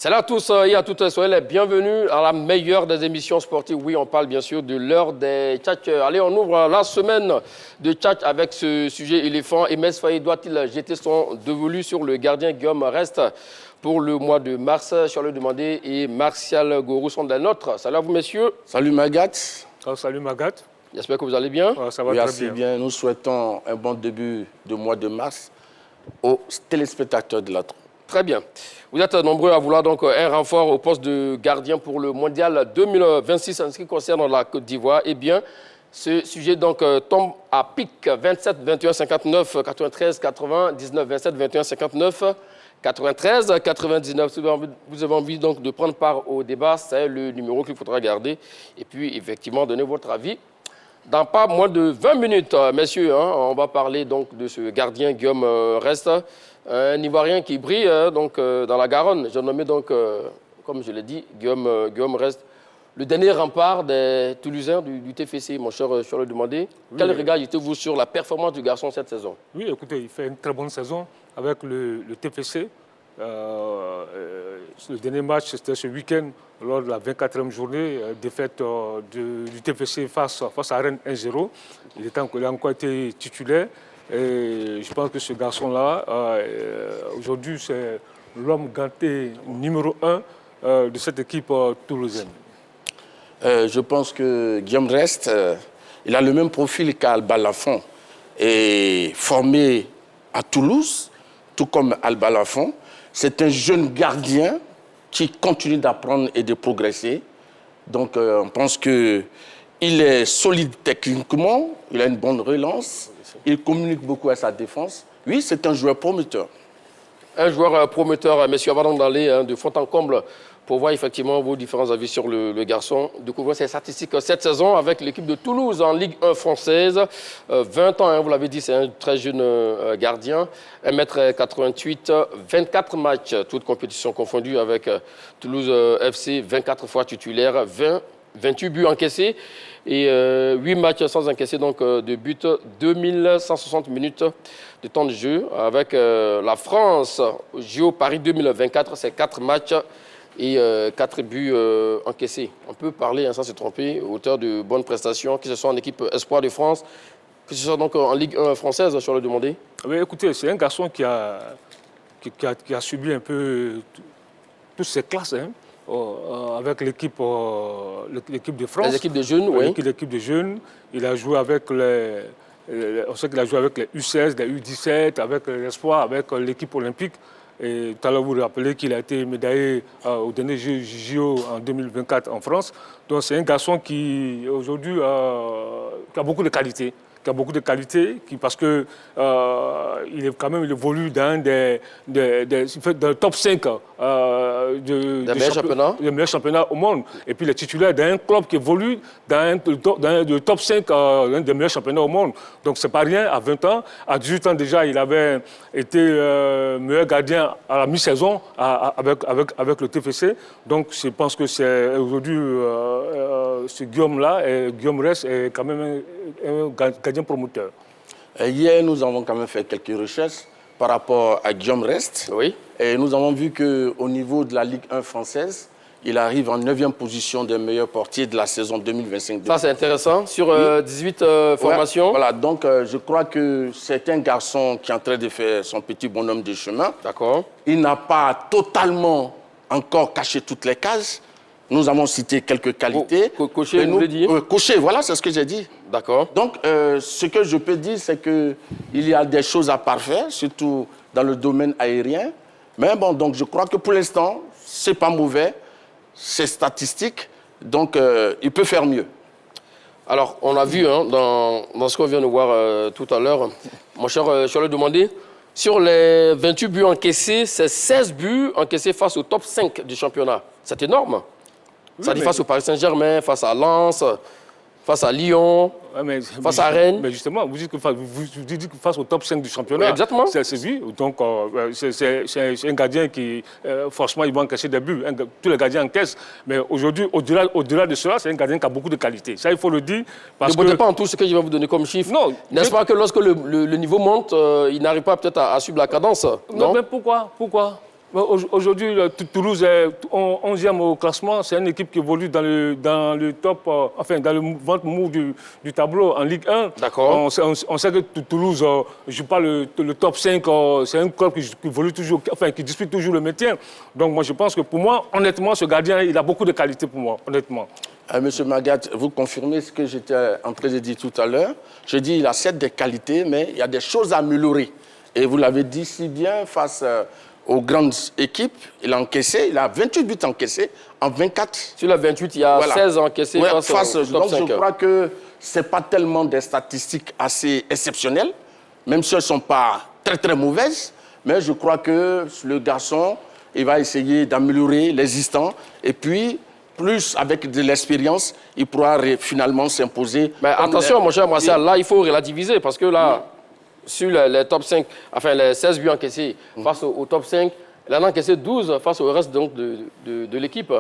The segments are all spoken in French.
Salut à tous et à toutes, soyez les bienvenus à la meilleure des émissions sportives. Oui, on parle bien sûr de l'heure des tchatchs. Allez, on ouvre la semaine de tchatch avec ce sujet éléphant. Emes Faye doit-il jeter son dévolu sur le gardien Guillaume Rest pour le mois de mars? Charles Demandé et Martial Gorou sont des nôtres. Salut à vous, messieurs. Salut Magat. Oh, salut Magat. J'espère que vous allez bien. Oh, ça va Oui, très assez bien. bien. Nous souhaitons un bon début de mois de mars aux téléspectateurs de la Tron. Très bien. Vous êtes nombreux à vouloir donc un renfort au poste de gardien pour le mondial 2026 en ce qui concerne la Côte d'Ivoire. Eh bien, ce sujet donc tombe à pic 27 21 59 93 80 19 27 21 59 93 99. Si vous avez envie donc de prendre part au débat, c'est le numéro qu'il faudra garder et puis effectivement donner votre avis. Dans pas moins de 20 minutes, messieurs, on va parler donc de ce gardien Guillaume Rest, un Ivoirien qui brille dans la Garonne. J'ai nommé donc, comme je l'ai dit, Guillaume Rest, le dernier rempart des Toulousains du TFC. Mon cher le Demandé, oui, quel regard jetez-vous sur la performance du garçon cette saison? Oui, écoutez, il fait une très bonne saison avec le TFC. Le dernier match, c'était ce week-end, lors de la 24e journée, défaite du TFC face à Rennes 1-0. Il a encore été titulaire. Et je pense que ce garçon-là, aujourd'hui, c'est l'homme ganté numéro 1 de cette équipe toulousaine. Je pense que Guillaume Rest, il a le même profil qu'Alba Lafont. Et formé à Toulouse, tout comme Alba Lafont. C'est un jeune gardien qui continue d'apprendre et de progresser. Donc, on pense qu'il est solide techniquement, il a une bonne relance, il communique beaucoup à sa défense. Oui, c'est un joueur prometteur. Un joueur prometteur, messieurs, avant d'aller de fond en comble pour voir effectivement vos différents avis sur le garçon. Découvrez ses statistiques cette saison avec l'équipe de Toulouse en Ligue 1 française. 20 ans, vous l'avez dit, c'est un très jeune gardien. 1m88, 24 matchs, toutes compétitions confondues avec Toulouse FC, 24 fois titulaire, 28 buts encaissés et 8 matchs sans encaisser donc de but, 2160 minutes de temps de jeu. Avec la France, au JO Paris 2024, c'est 4 matchs et 4 buts encaissés. On peut parler, sans se tromper, auteur de bonnes prestations, que ce soit en équipe Espoir de France, que ce soit donc en Ligue 1 française, sur le Demandé. Oui, écoutez, c'est un garçon qui a subi un peu toutes ses classes, avec l'équipe de France. Les équipes de jeunes, oui. L'équipe de jeunes. Il a joué avec on sait qu'il a joué avec les U16, les U17, avec l'Espoir, avec l'équipe olympique. Et tout à l'heure, vous vous rappelez qu'il a été médaillé au dernier JO en 2024 en France. Donc c'est un garçon qui, aujourd'hui, qui a beaucoup de qualités. Parce que il est quand même évolue dans le top 5 des meilleurs championnats au monde. Et puis il est titulaire d'un club qui évolue dans le top 5 des meilleurs championnats au monde. Donc c'est pas rien, à 20 ans. À 18 ans déjà, il avait été meilleur gardien à la mi-saison avec le TFC. Donc je pense que c'est aujourd'hui ce Guillaume-là, Guillaume Rest, est quand même un gardien promoteur. Hier, nous avons quand même fait quelques recherches par rapport à Guillaume Rest. Oui. Et nous avons vu qu'au niveau de la Ligue 1 française, il arrive en 9e position des meilleurs portiers de la saison 2025. Ça, c'est intéressant. Sur 18 formations. Voilà, donc je crois que c'est un garçon qui est en train de faire son petit bonhomme de chemin. D'accord. Il n'a pas totalement encore caché toutes les cases. Nous avons cité quelques qualités. Cocher, vous l'avez dit. Cocher, voilà, c'est ce que j'ai dit. D'accord. Donc, ce que je peux dire, c'est qu'il y a des choses à parfaire, surtout dans le domaine aérien. Mais bon, donc je crois que pour l'instant, c'est pas mauvais, c'est statistique, donc il peut faire mieux. Alors, on a vu dans ce qu'on vient de voir tout à l'heure, mon cher Charles Demandé, sur les 28 buts encaissés, c'est 16 buts encaissés face au top 5 du championnat. C'est énorme. Oui, ça dit face au Paris Saint-Germain, face à Lens, face à Lyon, face à Rennes. Mais justement, vous dites que face au top 5 du championnat, oui, exactement. C'est lui. Donc, c'est un gardien qui, forcément, il va encaisser des buts. Tous les gardiens encaissent. Mais aujourd'hui, au-delà de cela, c'est un gardien qui a beaucoup de qualités. Ça, il faut le dire. Ne votez pas en tout ce que je vais vous donner comme chiffre. Non. N'est-ce pas que lorsque le niveau monte, il n'arrive pas peut-être à suivre la cadence? Non, mais pourquoi Aujourd'hui, Toulouse est 11e au classement. C'est une équipe qui évolue dans le top, dans le ventre mou du tableau en Ligue 1. D'accord. On sait que Toulouse joue pas le top 5. C'est un club qui évolue toujours, qui dispute toujours le maintien. Donc moi, je pense que pour moi, honnêtement, ce gardien, il a beaucoup de qualités pour moi, honnêtement. Monsieur Magat, vous confirmez ce que j'étais en train de dire tout à l'heure. Je dis qu'il a certes des qualités, mais il y a des choses à améliorer. Et vous l'avez dit si bien face aux grandes équipes. Il a 28 buts encaissés en 24. Sur la 28, il y a 16 encaissés face au top 5. Donc je crois que ce n'est pas tellement des statistiques assez exceptionnelles, même si elles ne sont pas très très mauvaises. Mais je crois que le garçon, il va essayer d'améliorer l'existant. Et puis, plus avec de l'expérience, il pourra finalement s'imposer. Mais attention, mon cher Marcel, là, il faut relativiser parce que là, sur les top 5, enfin les 16 buts encaissés face au top 5, il en a encaissé 12 face au reste donc, de l'équipe.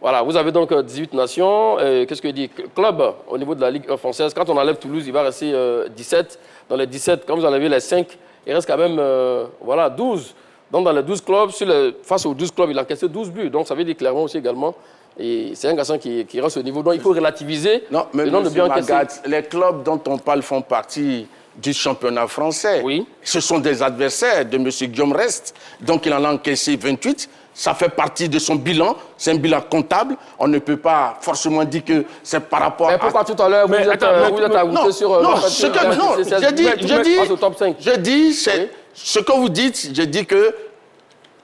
Voilà, vous avez donc 18 nations. Qu'est-ce que dit club au niveau de la Ligue 1 française? Quand on enlève Toulouse, il va rester 17. Dans les 17, quand vous enlevez les 5, il reste quand même 12. Donc dans les 12 clubs, face aux 12 clubs, il a encaissé 12 buts. Donc ça veut dire clairement aussi également. Et c'est un garçon qui reste au niveau. Donc il faut relativiser mais le nombre de buts encaissés. Les clubs dont on parle font partie du championnat français. Oui. Ce sont des adversaires de M. Guillaume Rest. Donc il en a encaissé 28. Ça fait partie de son bilan. C'est un bilan comptable. On ne peut pas forcément dire que c'est par rapport à... Mais pourquoi tout à l'heure vous êtes ajouté sur... Non, je dis, ce que vous dites, je dis que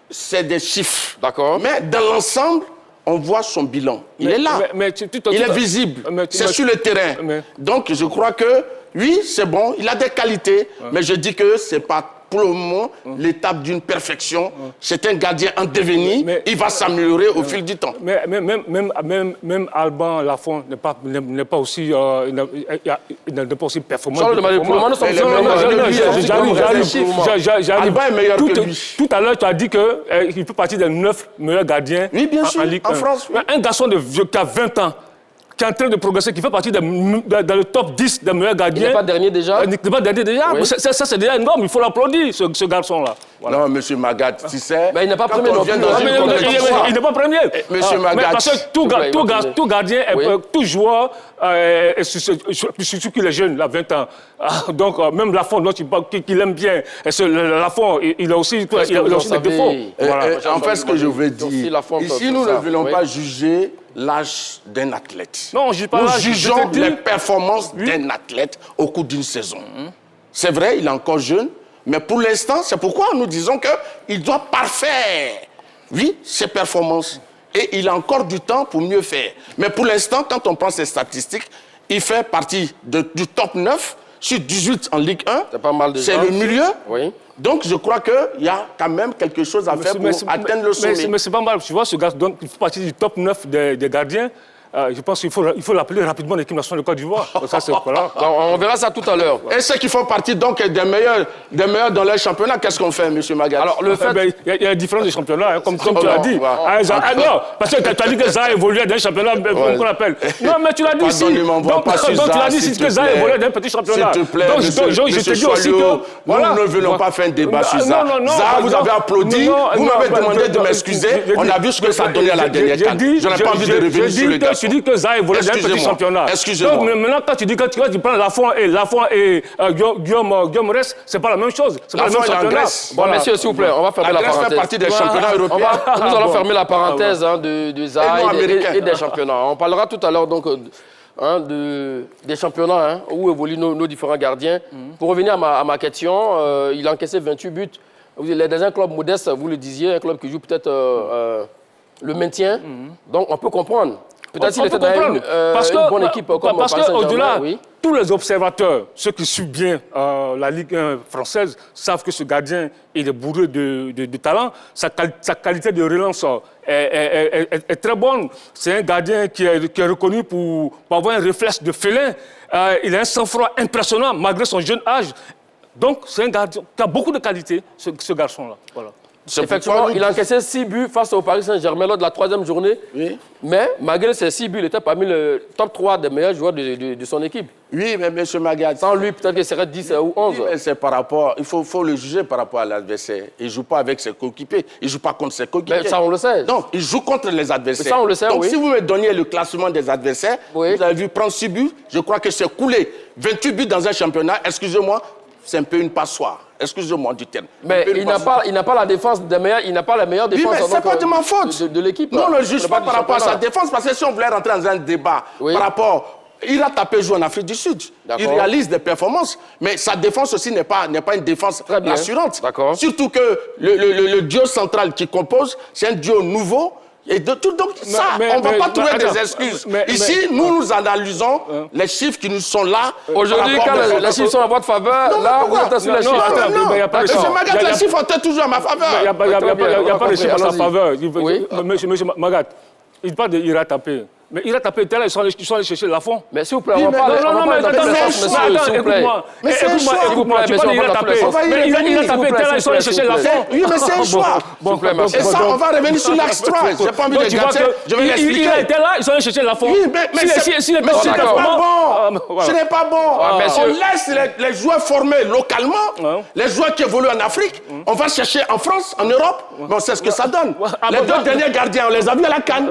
c'est des chiffres. D'accord. Mais dans l'ensemble, on voit son bilan. Il est là. Il est visible. C'est sur le terrain. Donc je crois que, oui, c'est bon, il a des qualités, mais je dis que ce n'est pas pour le moment l'étape d'une perfection. C'est un gardien en devenir, il va s'améliorer au fil du temps. Mais même Alban Lafont n'est pas aussi performant. Alban est meilleur que lui. Tout à l'heure, tu as dit qu'il fait partie des 9 meilleurs gardiens en Ligue 1. En France. Un garçon qui a 20 ans, qui est en train de progresser, qui fait partie dans le top 10 des meilleurs gardiens. Il n'est pas dernier déjà. Il n'est pas dernier déjà. Oui. Ça, c'est déjà énorme. Il faut l'applaudir, ce garçon-là. Voilà. Non, M. Magat, tu sais... Mais il n'est pas premier non plus. Il n'est pas premier. M. Magat... Parce que tout gardien, tout joueur, surtout qu'il est jeune, il a 20 ans. Donc, même Lafont, qu'il aime bien, Lafont, il a aussi des défauts. En fait, ce que je veux dire, ici, nous ne voulons pas juger l'âge d'un athlète. Non, je pas nous jugeons les performances d'un athlète au cours d'une saison. C'est vrai, il est encore jeune, mais pour l'instant, c'est pourquoi nous disons qu'il doit parfaire, ses performances. Et il a encore du temps pour mieux faire. Mais pour l'instant, quand on prend ses statistiques, il fait partie du top 9 sur 18 en Ligue 1. C'est pas mal déjà. C'est le milieu. Oui. Donc, je crois qu'il y a quand même quelque chose à faire pour atteindre le sommet. Mais c'est pas mal. Tu vois, ce gars, donc, il fait partie du top 9 des gardiens. Je pense qu'il faut l'appeler rapidement l'équipe nationale de Côte d'Ivoire. Ça, c'est voilà. On verra ça tout à l'heure. Et ceux qui font partie donc des meilleurs dans les championnats, qu'est-ce qu'on fait, M. Magat? Alors, le fait... Il y a différence des championnats, comme tu l'as dit. Non, parce que tu as dit que ça a évolué dans un championnat, qu'on appelle. Non, mais tu l'as dit ici. Donc, tu l'as dit ici que ça a évolué dans un petit championnat. S'il te plaît, donc, je te dis aussi que... Nous ne voulons pas faire un débat sur ça. Ça, vous avez applaudi, vous m'avez demandé de m'excuser. On a vu ce que ça donnait à la dernière CAN. Je n'ai pas envie de revenir sur le garçon. Tu dis que ça a évolué dans un petit championnat. Excusez-moi. Donc maintenant, quand tu dis que tu prends Lafont et Guillaume Rest, c'est pas la même chose. C'est pas le même championnat. Bon, messieurs, s'il vous plaît, on va fermer la parenthèse. Grèce fait partie des championnats européens. Nous allons fermer la parenthèse de Zaï et des championnats. On parlera tout à l'heure donc des championnats où évoluent nos différents gardiens. Pour revenir à ma question, il a encaissé 28 buts. Il est dans un club modeste, vous le disiez, un club qui joue peut-être le maintien. Donc on peut comprendre. Peut-être qu'il était dans une bonne équipe comme parce qu'au-delà, tous les observateurs, ceux qui suivent bien la Ligue 1 française, savent que ce gardien il est bourré de talent. Sa qualité de relance est très bonne. C'est un gardien qui est reconnu pour avoir un réflexe de félin. Il a un sang-froid impressionnant malgré son jeune âge. Donc, c'est un gardien qui a beaucoup de qualités, ce garçon-là. Voilà. Effectivement, il a encaissé 6 buts face au Paris Saint-Germain lors de la 3e journée. Oui. Mais malgré ces 6 buts, il était parmi le top 3 des meilleurs joueurs de son équipe. Oui, mais M. Magat... Sans lui, peut-être qu'il serait 10 ou 11. Oui, mais c'est par rapport... Il faut le juger par rapport à l'adversaire. Il ne joue pas avec ses coéquipiers. Il ne joue pas contre ses coéquipiers. Mais ça, on le sait. Donc, il joue contre les adversaires. Mais ça, on le sait, donc, oui. si vous me donniez le classement des adversaires, oui. Vous avez vu prendre 6 buts, je crois que c'est coulé. 28 buts dans un championnat, excusez-moi, c'est un peu une passoire. Excusez-moi du terme. Mais il n'a pas la défense des meilleurs, il n'a pas la meilleure défense. Oui, mais ce n'est pas de ma faute. De l'équipe. Non, on ne juge pas par rapport à sa défense, parce que si on voulait rentrer dans un débat par rapport... Il a tapé jouer en Afrique du Sud. Il réalise des performances, mais sa défense aussi n'est pas une défense rassurante. Surtout que le duo central qui compose, c'est un duo nouveau. Et donc ça, on ne va pas trouver des excuses. Ici, nous analysons les chiffres qui nous sont là. Aujourd'hui, quand les chiffres sont en votre faveur, là, vous êtes sur les chiffres. Non, les chiffres sont toujours à ma faveur. Il n'y a pas de chiffres à sa faveur. Monsieur Magat, il parle de Ira tapé. Mais il a tapé tel, ils sont allés chercher Lafont. Mais s'il vous plaît, on va pas... Non, mais écoute-moi. Mais écoute-moi, tu parles d'Ira tapé. Mais il a tapé tel, ils sont allés chercher Lafont. Oui, mais c'est un choix. Et ça, on va revenir sur l'axe 3. J'ai pas envie de gâter, je vais l'expliquer. Il était là, ils sont allés chercher Lafont. Oui, mais ce n'est pas bon. Ce n'est pas bon. On laisse les joueurs formés localement, les joueurs qui évoluent en Afrique. On va chercher en France, en Europe. Mais on sait ce que ça donne. Les 2 derniers gardiens, on les a vus à la CAN.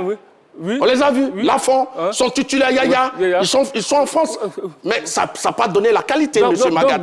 Oui. On les a vus, Lafont, son titulaire Yaya, ils sont en France. Mais ça n'a pas donné la qualité, M. Magat.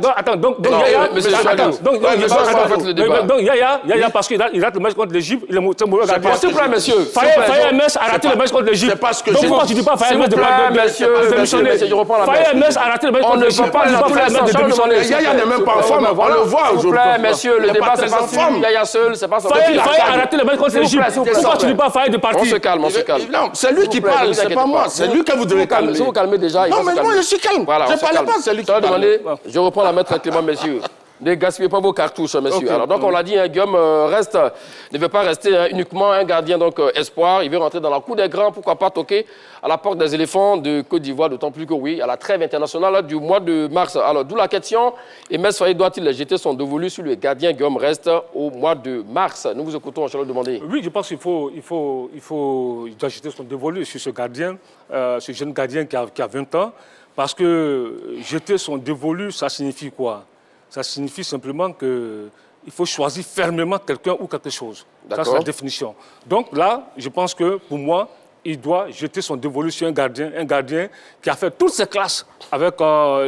Yaya, parce qu'il rate le match contre l'Égypte, il est mauvais gardien. S'il vous plaît, monsieur. Faye MS a raté le match contre l'Égypte. C'est parce que donc pourquoi tu ne dis pas Faye MS de démissionner? Faye MS a raté le match contre l'Égypte. On ne va pas Faye MS de démissionner. Yaya n'est même pas en forme, on le voit aujourd'hui. S'il vous plaît, monsieur, le débat, c'est pas sur Yaya seul, c'est pas sur... Faye a raté le match contre l'Égypte. Pourquoi tu ne dis pas Faye de partir? On se calme, on se calme. C'est lui qui parle, c'est pas moi. C'est lui que vous devez calmer. Si vous calmez déjà, non, mais moi, je suis calme. Voilà, je ne parlais pas, c'est lui qui parle. Je reprends la maître Clément, messieurs. Ne gaspillez pas vos cartouches, messieurs. Alors, donc, on l'a dit, Guillaume ne veut pas rester uniquement un gardien espoir. Il veut rentrer dans la cour des grands, pourquoi pas toquer à la porte des éléphants de Côte d'Ivoire, d'autant plus que, oui, à la trêve internationale du mois de mars. Alors, d'où la question, Aimé Faye doit-il jeter son dévolu sur le gardien Guillaume Rest au mois de mars? Nous vous écoutons, je le demander. Oui, je pense qu'il doit jeter son dévolu sur ce gardien, ce jeune gardien qui a 20 ans, parce que jeter son dévolu, ça signifie quoi? Ça signifie simplement qu'il faut choisir fermement quelqu'un ou quelque chose. Ça, c'est la définition. Donc là, je pense que pour moi, il doit jeter son dévolu sur un gardien qui a fait toutes ses classes avec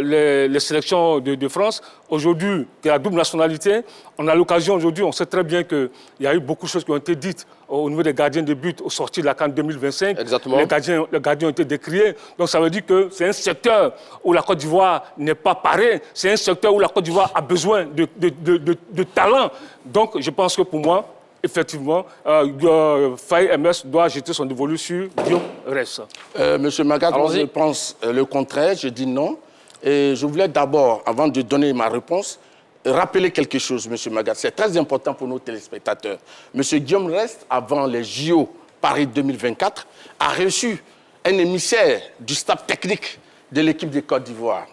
les sélections de France. Aujourd'hui, qui a la double nationalité, on a l'occasion aujourd'hui, on sait très bien qu'il y a eu beaucoup de choses qui ont été dites au niveau des gardiens de but au sortir de la CAN 2025. Exactement. Les gardiens ont été décriés. Donc ça veut dire que c'est un secteur où la Côte d'Ivoire n'est pas parée. C'est un secteur où la Côte d'Ivoire a besoin de talent. Donc je pense que pour moi, effectivement, Faye MS doit jeter son dévolu sur Guillaume Rest. Monsieur Magat, je pense le contraire, je dis non. Et je voulais d'abord, avant de donner ma réponse, rappeler quelque chose, Monsieur Magat. C'est très important pour nos téléspectateurs. Monsieur Guillaume Rest, avant les JO Paris 2024, a reçu un émissaire du staff technique de l'équipe de Côte d'Ivoire.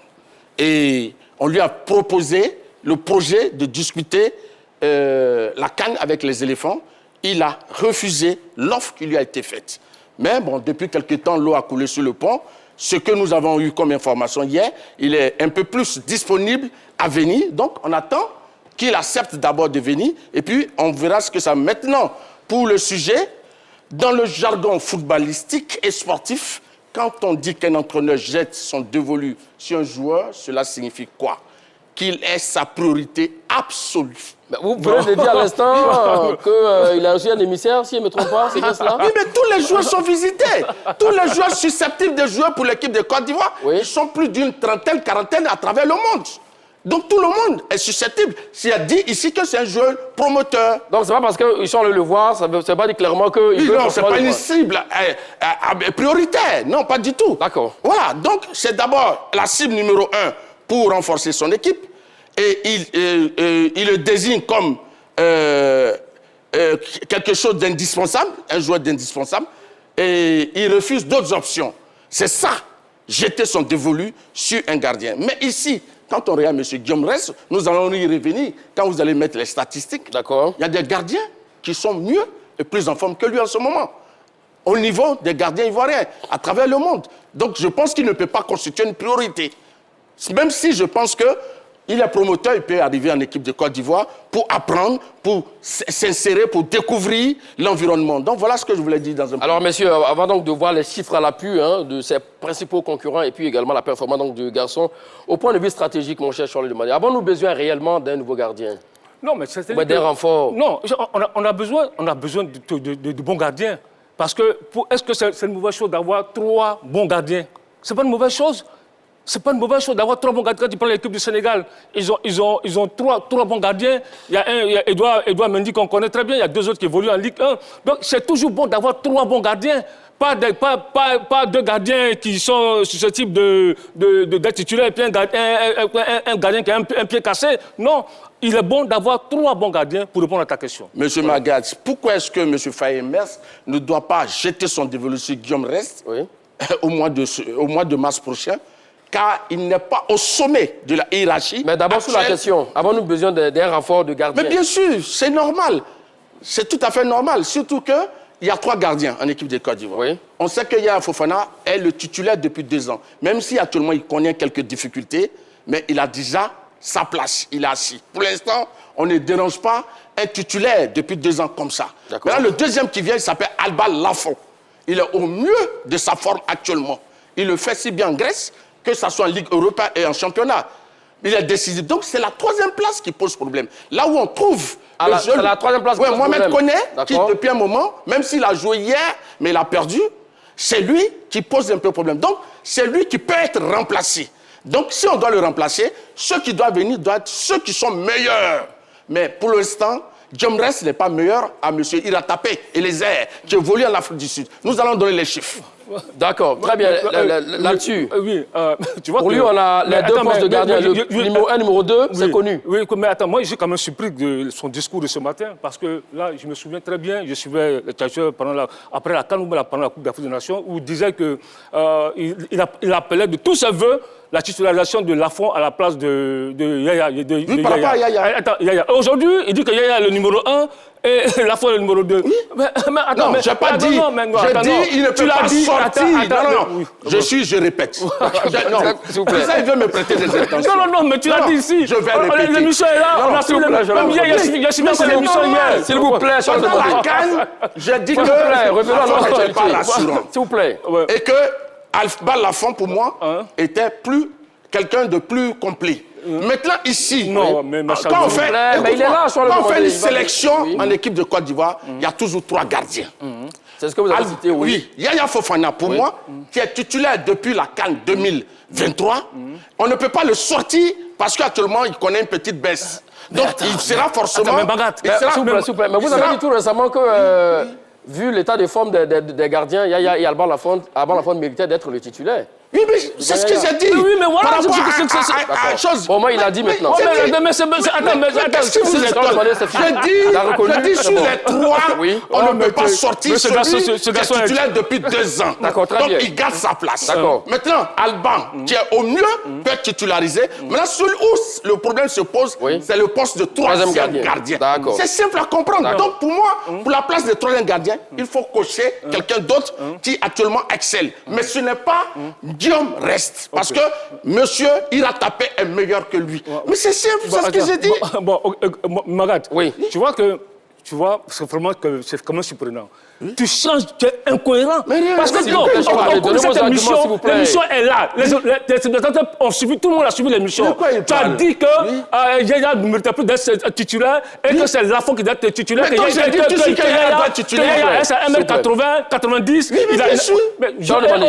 Et on lui a proposé le projet de discuter la CAN avec les éléphants. Il a refusé l'offre qui lui a été faite. Mais bon, depuis quelque temps, l'eau a coulé sur le pont. Ce que nous avons eu comme information hier, il est un peu plus disponible à venir. Donc, on attend qu'il accepte d'abord de venir. Et puis, on verra ce que ça... Maintenant, pour le sujet, dans le jargon footballistique et sportif, quand on dit qu'un entraîneur jette son dévolu sur un joueur, cela signifie quoi? Qu'il ait sa priorité absolue. Vous venez de dire à l'instant qu'il a reçu un émissaire, si je ne me trompe pas, c'est bien cela? Oui, mais tous les joueurs sont visités. Tous les joueurs susceptibles de jouer pour l'équipe de Côte d'Ivoire, ils sont plus d'une trentaine, quarantaine à travers le monde. Donc tout le monde est susceptible. S'il a dit ici que c'est un joueur promoteur. Donc c'est pas parce qu'ils sont allés le voir, ça ne veut pas dire clairement qu'il veut... Non, c'est pas une cible prioritaire. Non, pas du tout. D'accord. Voilà, donc c'est d'abord la cible numéro 1 pour renforcer son équipe. Et il le désigne comme quelque chose d'indispensable, un joueur d'indispensable, et il refuse d'autres options. C'est ça, jeter son dévolu sur un gardien. Mais ici, quand on regarde M. Guillaume Rest, nous allons y revenir, quand vous allez mettre les statistiques, d'accord, il y a des gardiens qui sont mieux et plus en forme que lui en ce moment, au niveau des gardiens ivoiriens, à travers le monde. Donc je pense qu'il ne peut pas constituer une priorité. Même si je pense qu'il est promoteur, il peut arriver en équipe de Côte d'Ivoire pour apprendre, pour s'insérer, pour découvrir l'environnement. Donc voilà ce que je voulais dire dans un Alors, messieurs, avant donc de voir les chiffres à l'appui de ses principaux concurrents et puis également la performance donc, du garçon, au point de vue stratégique, mon cher Charles Demandé, avons-nous besoin réellement d'un nouveau gardien? Non, mais c'est D'un renfort? Non, on a besoin de bons gardiens. Parce que, est-ce que c'est une mauvaise chose d'avoir 3 bons gardiens? C'est pas une mauvaise chose. C'est pas une mauvaise chose d'avoir 3 bons gardiens. Quand tu prends l'équipe du Sénégal, ils ont 3 bons gardiens. Il y a Edouard Mendy qu'on connaît très bien. Il y a 2 autres qui évoluent en Ligue 1. Donc c'est toujours bon d'avoir 3 bons gardiens. Pas 2 gardiens qui sont susceptibles d'être titulaires et puis un gardien qui a un pied cassé. Non, il est bon d'avoir 3 bons gardiens pour répondre à ta question. Monsieur Magad, pourquoi est-ce que M. Faye-Mers ne doit pas jeter son dévolu sur Guillaume Rest au mois de mars prochain? Car il n'est pas au sommet de la hiérarchie. Mais d'abord, sur la question, avons-nous besoin d'un renfort de gardien? Mais bien sûr, c'est normal. C'est tout à fait normal. Surtout qu'il y a 3 gardiens en équipe de Côte d'Ivoire. Oui. On sait que Yaya Fofana est le titulaire depuis 2 ans. Même si actuellement il connaît quelques difficultés, mais il a déjà sa place. Il est assis. Pour l'instant, on ne dérange pas un titulaire depuis 2 ans comme ça. Maintenant, le deuxième qui vient, il s'appelle Alba Lafont. Il est au mieux de sa forme actuellement. Il le fait si bien en Grèce que ce soit en Ligue européenne et en championnat. Il est décisif. Donc, c'est la 3e place qui pose problème. Là où on trouve... C'est la 3e place qui pose Mohamed problème. Koné, qui depuis un moment, même s'il a joué hier, mais il a perdu, c'est lui qui pose un peu problème. Donc, c'est lui qui peut être remplacé. Donc, si on doit le remplacer, ceux qui doivent venir doivent être ceux qui sont meilleurs. Mais pour l'instant, Guillaume Rest n'est pas meilleur à M. Iratapé et les airs qui évoluent en Afrique du Sud. Nous allons donner les chiffres. D'accord, très bien. Là-dessus, oui, tu vois pour lui, on a les 2 postes de gardien. Le numéro 1, numéro 2, c'est connu. Oui, mais attends, moi, j'ai quand même surpris de son discours de ce matin, parce que là, je me souviens très bien, je suivais le Tchatcher après la CAN, pendant la Coupe d'Afrique des Nations, où il disait qu'il appelait de tous ses voeux la titularisation de Lafont à la place de Yaya. Oui, par rapport à Yaya. Attends, Yaya. Aujourd'hui, il dit que Yaya est le numéro 1 et Lafont est le numéro 2. Oui. Mais attends, non, je n'ai pas dit. J'ai dit il ne peut pas sortir. Non. Je répète. S'il vous plaît. Ça, il veut me prêter des intentions. Non, mais tu l'as dit ici. Je vais répéter. L'émission est là. On a suivi l'émission hier. S'il vous plaît, Charles Pendant la CAN, j'ai dit que Lafont n'était pas rassurant. S'il vous plaît. Et que Alba Lafont, pour moi, était quelqu'un de plus complet. Maintenant, ici, quand on fait une sélection en équipe de Côte d'Ivoire, il y a toujours 3 gardiens. C'est ce que vous avez cité, oui. Yaya Fofana, pour moi, qui est titulaire depuis la CAN 2023, on ne peut pas le sortir parce qu'actuellement, il connaît une petite baisse. Donc, il sera forcément... S'il vous plaît, mais vous avez dit tout récemment que, vu l'état de forme des gardiens, Yaya et Alba Lafont méritaient d'être le titulaire. Oui, mais c'est ce que j'ai dit. Oui, mais voilà, par rapport à chose. Pour moi, il a dit maintenant. Qu'est-ce que vous êtes? Je dis sur les 3, on ne peut pas sortir celui qui est titulaire depuis 2 ans. D'accord, très bien. Donc, il garde sa place. Maintenant, Alban, qui est au mieux, peut être titularisé. Maintenant, celui où le problème se pose, c'est le poste de 3e gardien. C'est simple à comprendre. Donc, pour moi, pour la place de 3e gardien, il faut cocher quelqu'un d'autre qui actuellement excelle. Mais ce n'est pas Guillaume Rest. Parce que monsieur Iratapé est meilleur que lui. Mais c'est simple, c'est ce que j'ai dit. Magat, tu vois, c'est vraiment quand même surprenant. Tu changes, tu es incohérent. Parce que non, cette émission est là. Les spectateurs ont suivi, tout le monde a suivi l'émission. Tu as dit que Yaya ne méritait plus d'être titulaire et que c'est Lafont qui doit être titulaire. Mais j'ai dit tout ce que Yaya doit être titulaire. C'est 1m80, 90.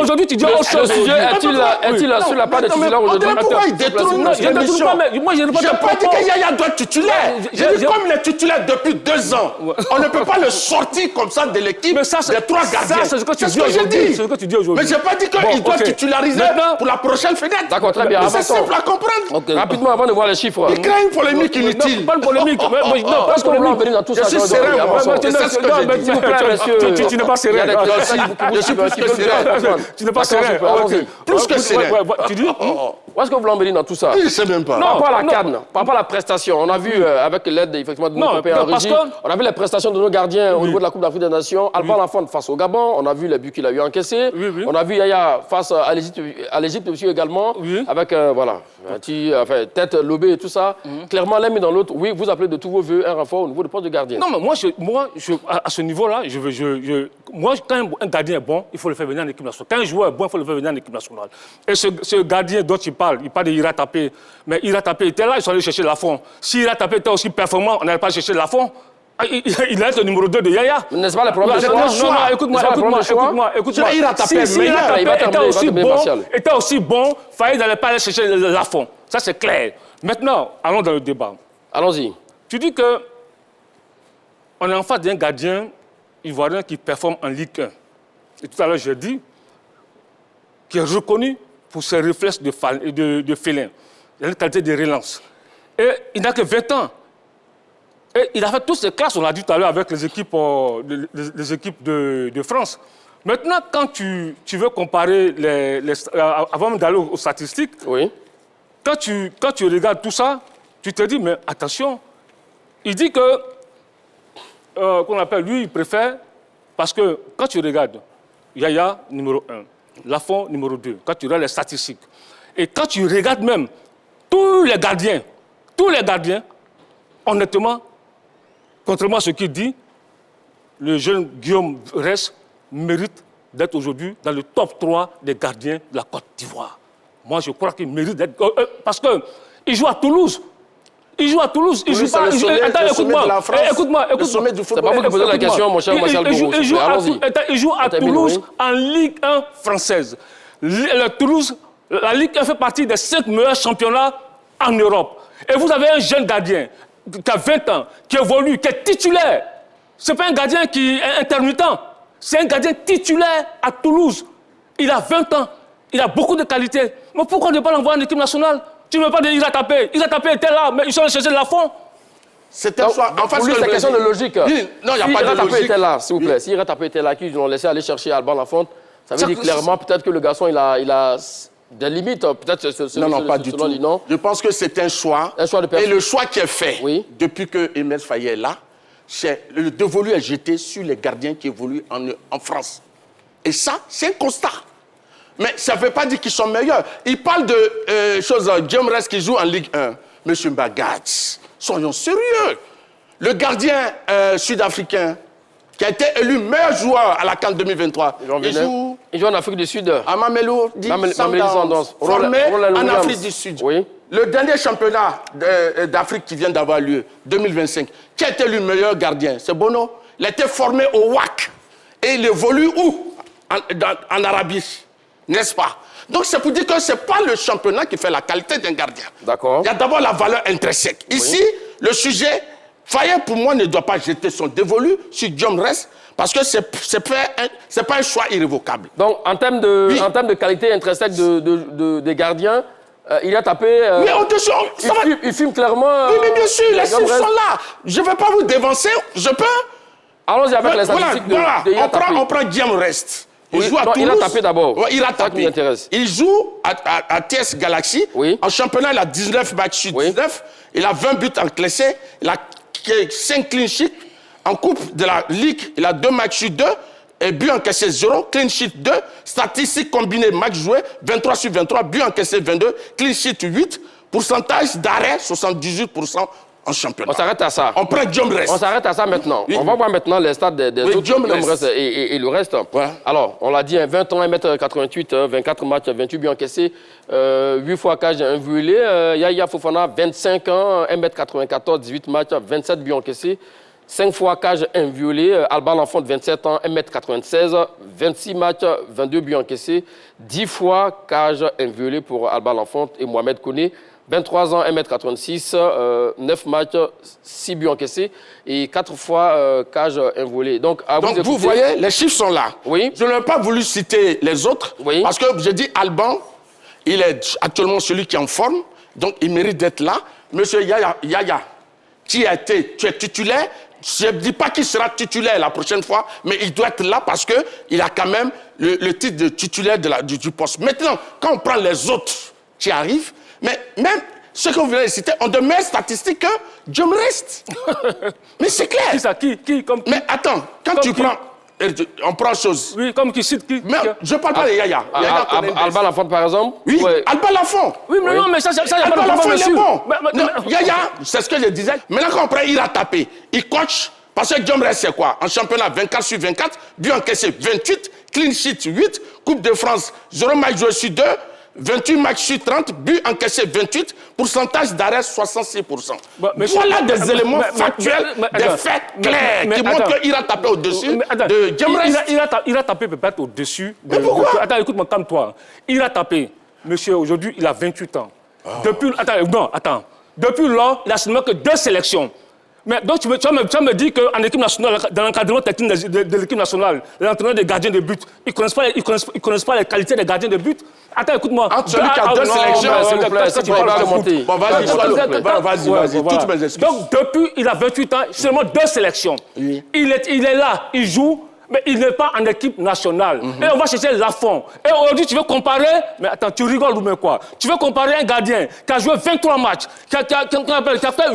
Aujourd'hui, tu dis autre chose. Est-il sur la part des titulaires aujourd'hui? Pourquoi il détourne notre émission? Moi, je n'ai pas dit que Yaya doit être titulaire. J'ai dit comme il est titulaire depuis 2 ans, on ne peut pas le sortir comme ça de l'équipe. Mais ça, c'est 3 gardiens. C'est ce que tu dis aujourd'hui. C'est ce que tu dis aujourd'hui. Mais je n'ai pas dit qu'il doit titulariser pour la prochaine fenêtre. D'accord, très bien. C'est simple à comprendre. Rapidement, avant de voir les chiffres. Il crée une polémique inutile. Pas une polémique. Non, pas une polémique. Dans tout ça, je suis serein. S'il vous plaît, monsieur. Tu n'es pas serein. Je suis plus que serein. Tu n'es pas serein. Plus que serein. Tu dis où est-ce que vous voulez en venir dans tout ça? Je ne sais même pas. Par rapport à la CAN, par rapport à la prestation, on a vu avec l'aide effectivement de nos copains en régie, on a vu les prestations de nos gardiens au niveau de la Coupe d'Afrique des Nations. Alban Lafont face au Gabon, on a vu les buts qu'il a eu encaissés. On a vu Yaya face à l'Égypte aussi également, avec voilà, tête lobée et tout ça. Clairement, l'un mis dans l'autre. Oui, vous appelez de tous vos voeux un renfort au niveau du poste de gardien. Non, mais moi, à ce niveau-là, moi, quand un gardien est bon, il faut le faire venir en équipe nationale. Quand un joueur est bon, il faut le faire venir en équipe nationale. Et ce gardien dont il parle de Ira Tapé, mais Ira Tapé était là, ils sont allés chercher Lafont. Si Ira Tapé était aussi performant, on n'allait pas chercher Lafont. Il est le numéro 2 de Yaya. N'est-ce pas le problème de choix? Non, écoute-moi. Ira Tapé, si Ira Tapé était aussi bon, Faye n'allait pas aller chercher Lafont. Ça, c'est clair. Maintenant, allons dans le débat. Allons-y. Tu dis que on est en face d'un gardien ivoirien qui performe en Ligue 1. Et tout à l'heure, j'ai dit qu'il est reconnu pour ses réflexes de félin. Il a une qualité de relance. Et il n'a que 20 ans. Et il a fait toutes ces classes, on l'a dit tout à l'heure, avec les équipes de France. Maintenant, quand tu veux comparer, avant d'aller aux statistiques, quand tu regardes tout ça, tu te dis, mais attention, il dit que, qu'on appelle, lui, il préfère, parce que quand tu regardes, Yaya, numéro 1, Lafont, numéro 2, quand tu regardes les statistiques, et quand tu regardes même tous les gardiens, honnêtement, contrairement à ce qu'il dit, le jeune Guillaume Rest mérite d'être aujourd'hui dans le top 3 des gardiens de la Côte d'Ivoire. Moi, je crois qu'il mérite d'être... parce qu'il joue à Toulouse. Il joue pas... Écoute-moi. C'est pas vous qui posez la question, mon cher Martial Gourou. Il joue à Toulouse en Ligue 1 française. Toulouse, la Ligue 1 fait partie des 5 meilleurs championnats en Europe. Et vous avez un jeune gardien qui a 20 ans, qui évolue, qui est titulaire. Ce n'est pas un gardien qui est intermittent. C'est un gardien titulaire à Toulouse. Il a 20 ans. Il a beaucoup de qualités. Mais pourquoi ne pas l'envoyer en équipe nationale? Tu ne veux pas dire Ira Tapé. Ira Tapé était là, mais ils sont allés chercher Lafont. C'est un choix. En fait, c'est une question de logique. Non, il n'y a pas de logique. Était là, s'il vous plaît. Si Ira Tapé était là, qu'ils l'ont laissé aller chercher Alban Lafont, ça veut dire clairement peut-être que le garçon, il a des limites, peut-être. Non, pas du tout. Non. Je pense que c'est un choix. Et le choix qui est fait, depuis que Emile Faye est là, c'est le dévolu est jeté sur les gardiens qui évoluent en France. Et ça, c'est un constat. Mais ça ne veut pas dire qu'ils sont meilleurs. Il parle de choses, Guillaume Rest qui joue en Ligue 1. Monsieur Mbagats, soyons sérieux. Le gardien sud-africain qui a été élu meilleur joueur à la CAN 2023. Il joue en Afrique du Sud. À Mamelodi Sundowns, formé en Afrique du Sud. Oui. Le dernier championnat d'Afrique qui vient d'avoir lieu, 2025, qui a été élu meilleur gardien, c'est Bono. Il a été formé au WAC. Et il évolue où? En Arabie, n'est-ce pas? Donc c'est pour dire que ce n'est pas le championnat qui fait la qualité d'un gardien. D'accord. Il y a d'abord la valeur intrinsèque. Ici, le sujet, Faye pour moi ne doit pas jeter son dévolu sur Guillaume Rest parce que c'est pas un choix irrévocable. Donc en termes de qualité intrinsèque des gardiens, il a tapé... mais au-dessus, il fume clairement... oui, mais bien sûr, les chiffres sont là. Je ne vais pas vous dévancer, je peux... Allons-y avec les statistiques on prend Guillaume Rest. Il joue à Toulouse. Il a tapé d'abord. Il a tapé. Il joue à TS Galaxy. Oui. En championnat, il a 19 matchs sur 19. Il a 20 buts encaissés. Il a 5 clean sheets. En Coupe de la Ligue, il a 2 matchs sur 2. Et buts encaissés 0, clean sheet 2. Statistiques combinées, matchs joués, 23 sur 23. Buts encaissés 22, clean sheet 8. Pourcentage d'arrêt, 78%. En championnat. On s'arrête à ça. On prend Guillaume Rest. On s'arrête à ça maintenant. Oui. On va voir maintenant les stades des autres. Guillaume Rest et le reste. Ouais. Alors, on l'a dit, 20 ans, 1m88, 24 matchs, 28 buts encaissés, 8 fois cage, 1 violé. Yaya Fofana, 25 ans, 1m94, 18 matchs, 27 buts encaissés, 5 fois cage, 1 violé. Alban Lafont, 27 ans, 1m96, 26 matchs, 22 buts encaissés, 10 fois cage, 1 violé pour Alban Lafont et Mohamed Koné. 23 ans, 1m86, 9 matchs, 6 buts encaissés et 4 fois cage involée. Donc, vous voyez, les chiffres sont là. Oui. Je n'ai pas voulu citer les autres parce que j'ai dit Alban, il est actuellement celui qui est en forme, donc il mérite d'être là. Monsieur Yaya, tu es titulaire. Je ne dis pas qu'il sera titulaire la prochaine fois, mais il doit être là parce qu'il a quand même le titre de titulaire du poste. Maintenant, quand on prend les autres qui arrivent, mais même ce que vous venez de citer ont de meilleures statistiques que Guillaume Rest. Mais c'est clair. Qui ça? Qui comme qui? Mais attends, quand tu prends... On prend chose. Oui, comme qui cite qui? Mais je ne parle pas de Yaya. Alba Lafont, par exemple? Oui, ouais. Alba Lafont. Oui, mais non, mais ça, il n'y a pas de Alba Lafont, il est bon. Mais, Yaya, c'est ce que je disais. Maintenant, quand on prend, il a tapé. Il coach. Parce que Guillaume Rest, c'est quoi? En championnat, 24 sur 24. But encaissé, 28. Clean sheet, 8. Coupe de France, 0 match joué sur 2. 28 matchs sur 30, but encaissé 28, pourcentage d'arrêt 66%. Voilà des éléments factuels, des faits clairs qui montrent qu'il a tapé au-dessus de Guillaume Rest. Il a tapé peut-être au-dessus. Mais pourquoi? Attends, écoute-moi, calme-toi. Il a tapé. Monsieur, aujourd'hui, il a 28 ans. Depuis, attends. Depuis lors, il a seulement que 2 sélections. Mais donc, tu vas me dire qu'en équipe nationale, dans l'encadrement technique de l'équipe nationale, l'entraîneur des gardiens de but, ils ne connaissent pas les qualités des gardiens de but. Attends, écoute-moi. Celui qui a 2 sélections, s'il vous plaît, c'est pas remonter. Bon, vas-y, toutes mes excuses. Donc, depuis, il a 28 ans, seulement 2 sélections. Oui. Il est là, il joue, mais il n'est pas en équipe nationale. Et on va chercher Lafont. Et aujourd'hui, tu veux comparer... Mais attends, tu rigoles ou bien quoi? Tu veux comparer un gardien qui a joué 23 matchs, qui a fait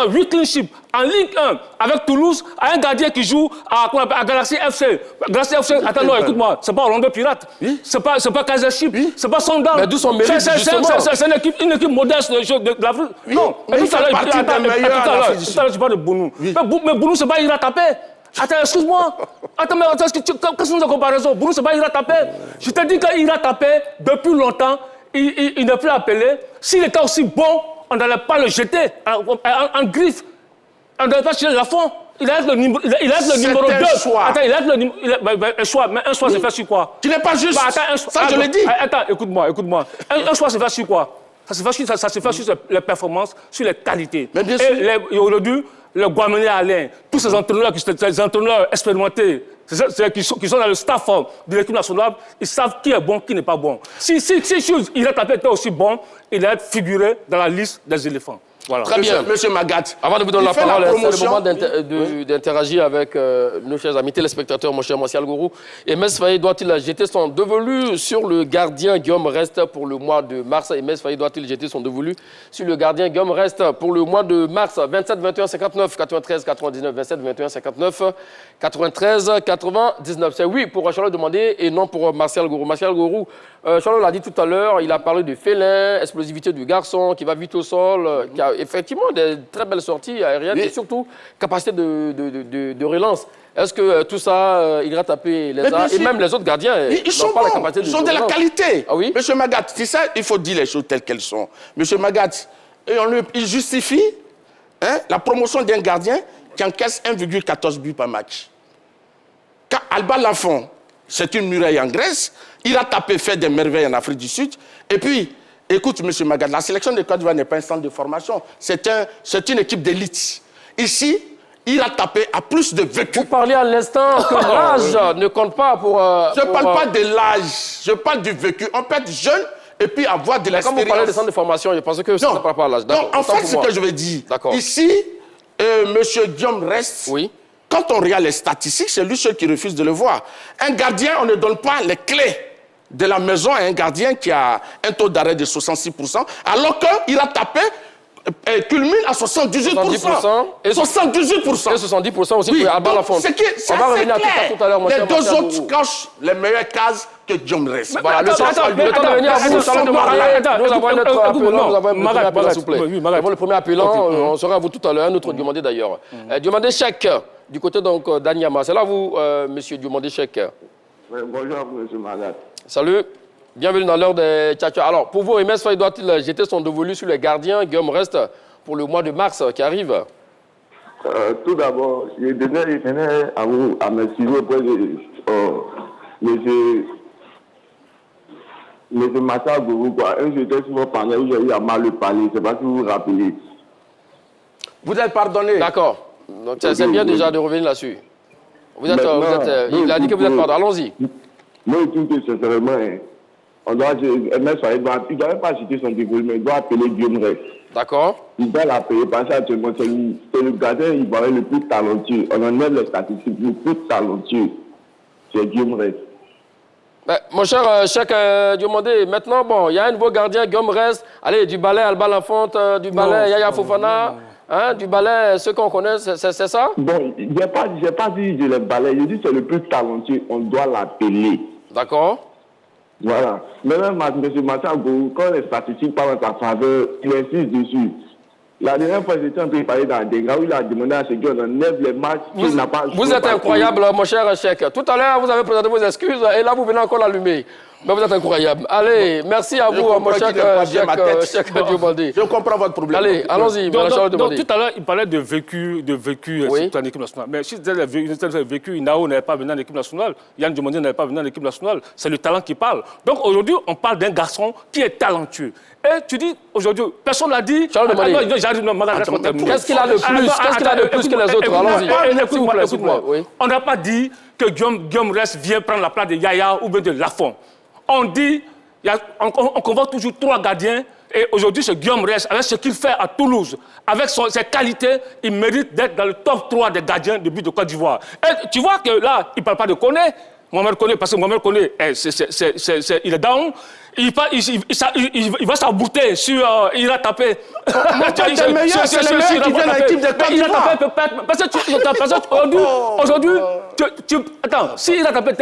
8 clean sheets en Ligue 1 avec Toulouse, à un gardien qui joue à Galaxy FC. Galaxy FC, attends, non, écoute-moi, c'est pas Orlando Pirates, c'est pas Kaiser Chiefs, c'est pas Sondam. Mais d'où son mérite, justement? C'est une équipe modeste de l'Afrique. Non, mais il fait partie des meilleurs en Afrique du Sud. Tout à l'heure, tu parles de Bounou. Mais Bounou, c'est pas il a tapé. Attends, excuse-moi. Attends, qu'est-ce que c'est une comparaison? Bounou, c'est pas il a tapé. Je te dis qu'il a tapé depuis longtemps. Il n'est plus appelé. S'il était aussi bon, on n'allait pas le jeter en griffe. On ne devait pas chercher Lafont. Il a le numéro 2. Attends, il a le choix. Mais un choix, c'est fait sur quoi? Tu n'es pas juste. Ça, je l'ai dit. Attends, écoute-moi. Un choix, c'est fait sur quoi? Ça se fait sur les performances, sur les qualités. Mais bien sûr. Et aujourd'hui, le Guamene Alain, tous ces entraîneurs expérimentés, qui sont dans le staff de l'équipe nationale, ils savent qui est bon, qui n'est pas bon. Si il a tapé aussi bon, il a figuré dans la liste des éléphants. Voilà. Très bien. Monsieur Magat. Avant de vous donner la parole, c'est le moment d'interagir avec nos chers amis téléspectateurs, mon cher Martial Gourou. Emes Faye doit-il jeter son dévolu sur le gardien Guillaume Rest pour le mois de mars? Emes Faye doit-il jeter son dévolu sur le gardien Guillaume Rest pour le mois de mars? 27 21 59 93 99 27 21 59 93 99. C'est oui pour Charles Demandé et non pour Martial Gourou. Martial Gourou, Charles l'a dit tout à l'heure, il a parlé de félin, explosivité du garçon qui va vite au sol, qui a effectivement des très belles sorties aériennes et surtout capacité de relance. Est-ce que tout ça, il ira taper les uns et même les autres gardiens? Ils sont bons, ils sont de la qualité. Ah oui? Monsieur Magat, c'est ça, il faut dire les choses telles qu'elles sont. Monsieur Magat, il justifie la promotion d'un gardien qui encaisse 1,14 buts par match. Quand Alba Lafont, c'est une muraille en Grèce, il a tapé, fait des merveilles en Afrique du Sud. Et puis, écoute, M. Magat, la sélection de Côte d'Ivoire n'est pas un centre de formation. C'est une équipe d'élite. Ici, il a tapé à plus de vécu. Vous parlez à l'instant que l'âge ne compte pas pour... je ne parle pas de l'âge, je parle du vécu. On peut être jeune et puis avoir de l'expérience. Quand vous parlez des centres de formation, je pense que ça ne parle pas à l'âge. Non, en fait, ce que je veux dire, ici, M. Guillaume Rest... Oui. Quand on regarde les statistiques, c'est lui seul qui refuse de le voir. Un gardien, on ne donne pas les clés de la maison à un gardien qui a un taux d'arrêt de 66%, alors qu'il a tapé, culmine à 78%. 70%. Et 78%. Et 70% aussi pour Alba Lafont. On va revenir à tout à l'heure, mon cher. Les deux autres cochent les meilleures cases que Guillaume Rest. Voilà, le temps de venir à vous, nous avons notre appelant, nous avons un appelant, s'il vous plaît. Nous avons le premier appelant, on sera à vous tout à l'heure, un autre Diomandé d'ailleurs. Diomandé Chèque, du côté donc d'Anyama. C'est là vous, monsieur Diomandé Chèque. Oui, bonjour, monsieur Magat. Salut, bienvenue dans l'heure des Tchatcha. Alors, pour vous, Emes Faye doit-il jeter son dévolu sur les gardiens Guillaume Rest pour le mois de mars qui arrive? Tout d'abord, je tenais à m'excuser auprès de monsieur Martial Gourou, quoi. Un jeté sur votre panel où j'ai eu à mal le parler, je ne sais pas si vous vous rappelez. Vous êtes pardonné. D'accord. Donc, c'est bien déjà de revenir là-dessus. Il a dit que vous êtes pardonné. Allons-y. Moi, je trouve que sincèrement, il ne doit même pas citer son dévolu, mais il doit appeler Guillaume Rest. D'accord. Il doit l'appeler parce que c'est le gardien ivoirien le plus talentueux. On en a les statistiques, le plus talentueux. C'est Guillaume Rest. Ben, mon cher Cheikh Diomandé, maintenant, bon, il y a un nouveau gardien, Guillaume Rest. Allez, du balai Alba Lafont, du balai Yaya Fofana, hein, du balai, ceux qu'on connaît, c'est ça? Bon, j'ai pas dit de le balai, j'ai dit que c'est le plus talentueux, on doit l'appeler. D'accord. Voilà. Mais même M. Machago, quand les statistiques parlent en sa faveur, il insiste dessus. La dernière fois, j'étais en train de parler dans des gars où il a demandé à ce qu'on enlève les matchs qu'il n'a pas joué. Vous êtes incroyable, mon cher Cheikh. Tout à l'heure, vous avez présenté vos excuses et là, vous venez encore l'allumer. Mais vous êtes incroyable. Allez, merci à vous, mon cher Cheikh Diomandé. Je comprends votre problème. Allez, allons-y, Donc, Diomandé. tout à l'heure, il parlait de vécu Oui. en équipe nationale. Mais si c'était vécu, Inao n'avait pas venu en équipe nationale, Yann Diomandé n'avait pas venu en équipe nationale. C'est le talent qui parle. Donc aujourd'hui, on parle d'un garçon qui est talentueux. Et tu dis, aujourd'hui, personne l'a dit. Charles Diomandé. Qu'est-ce qu'il a de plus Qu'est-ce qu'il a de plus que les autres? Allons-y. Écoute-moi. Oui. On n'a pas dit que Guillaume Rest vient prendre la place de Yaya ou bien de Lafont. On dit, on convoque toujours 3 gardiens. Et aujourd'hui, ce Guillaume Rest, avec ce qu'il fait à Toulouse, avec ses qualités, il mérite d'être dans le top 3 des gardiens de but de Côte d'Ivoire. Et tu vois que là, il ne parle pas de Koné. Mohamed Koné, parce que Mohamed Koné, il est down. Il va s'embouter sur... il a tapé. C'est meilleur, c'est le meilleur qui vient de l'équipe de Côte d'Ivoire. Parce qu'aujourd'hui, attends, s'il a tapé